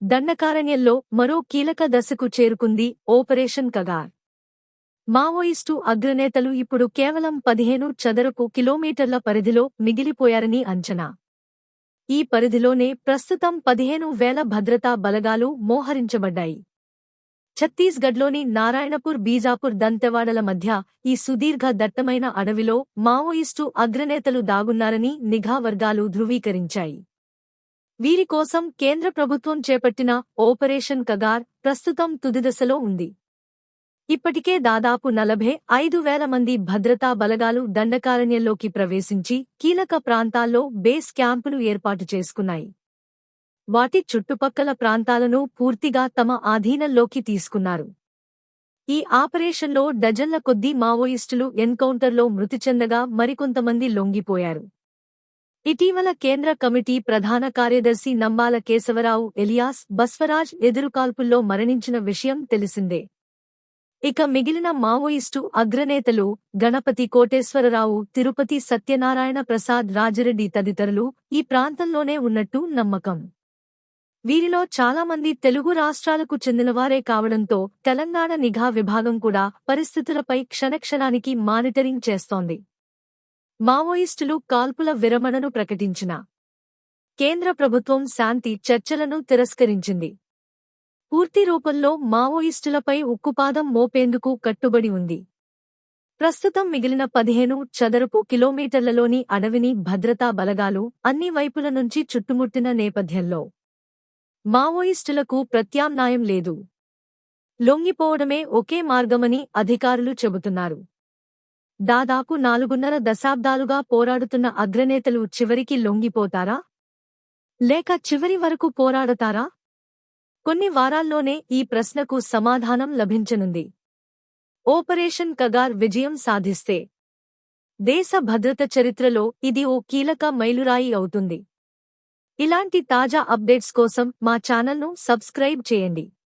దండకారణ్యంలో మరో కీలక దశకు చేరుకుంది ఆపరేషన్ కగార్. మావోయిస్టు అగ్రనేతలు ఇప్పుడు కేవలం 15 చదరపు కిలోమీటర్ల పరిధిలో మిగిలిపోయారని అంచనా. ఈ పరిధిలోనే ప్రస్తుతం 15,000 భద్రతా బలగాలు మోహరించబడ్డాయి. ఛత్తీస్గఢ్లోని నారాయణపూర్ బీజాపూర్ దంతెవాడల మధ్య ఈ సుదీర్ఘ దట్టమైన అడవిలో మావోయిస్టు అగ్రనేతలు దాగున్నారని నిఘా వర్గాలు ధృవీకరించాయి. వీరి కోసం కేంద్ర ప్రభుత్వం చేపట్టిన ఆపరేషన్ కగార్ ప్రస్తుతం తుదిదశలో ఉంది. ఇప్పటికే దాదాపు 45,000 మంది భద్రతా బలగాలు దండకారణ్యంలోకి ప్రవేశించి కీలక ప్రాంతాల్లో బేస్ క్యాంపులు ఏర్పాటు చేసుకున్నాయి. వాటి చుట్టుపక్కల ప్రాంతాలను పూర్తిగా తమ ఆధీనంలోకి తీసుకున్నారు. ఈ ఆపరేషన్లో డజన్ల కొద్దీ మావోయిస్టులు ఎన్కౌంటర్లో మృతి చెందగా మరికొంతమంది లొంగిపోయారు. ఇటీవల కేంద్ర కమిటీ ప్రధాన కార్యదర్శి నంబాల కేశవరావు ఎలియాస్ బస్వరాజ్ ఎదురుకాల్పుల్లో మరణించిన విషయం తెలిసిందే. ఇక మిగిలిన మావోయిస్టు అగ్రనేతలు గణపతి కోటేశ్వరరావు, తిరుపతి సత్యనారాయణ ప్రసాద్, రాజిరెడ్డి తదితరులు ఈ ప్రాంతంలోనే ఉన్నట్టు నమ్మకం. వీరిలో చాలామంది తెలుగు రాష్ట్రాలకు చెందినవారే కావడంతో తెలంగాణ నిఘా విభాగం కూడా పరిస్థితులపై క్షణక్షణానికి మానిటరింగ్ చేస్తోంది. మావోయిస్టులు కాల్పుల విరమణను ప్రకటించిన కేంద్ర ప్రభుత్వం శాంతి చర్చలను తిరస్కరించింది. పూర్తి రూపంలో మావోయిస్టులపై ఉక్కుపాదం మోపేందుకు కట్టుబడి ఉంది. ప్రస్తుతం మిగిలిన 15 చదరపు కిలోమీటర్లలోని అడవిని భద్రతా బలగాలు అన్ని వైపుల నుంచి చుట్టుముట్టిన నేపథ్యంలో మావోయిస్టులకు ప్రత్యామ్నాయం లేదు. లొంగిపోవడమే ఒకే మార్గమని అధికారులు చెబుతున్నారు. దాదాపు 4.5 దశాబ్దాలుగా పోరాడుతున్న అగ్రనేతలు చివరికి లొంగిపోతారా? లేక చివరి వరకు పోరాడతారా? కొన్ని వారాల్లోనే ఈ ప్రశ్నకు సమాధానం లభించనుంది. ఆపరేషన్ కగార్ విజయం సాధిస్తే దేశ భద్రత చరిత్రలో ఇది ఓ కీలక మైలురాయి అవుతుంది. ఇలాంటి తాజా అప్డేట్స్ కోసం మా ఛానల్ను సబ్స్క్రైబ్ చేయండి.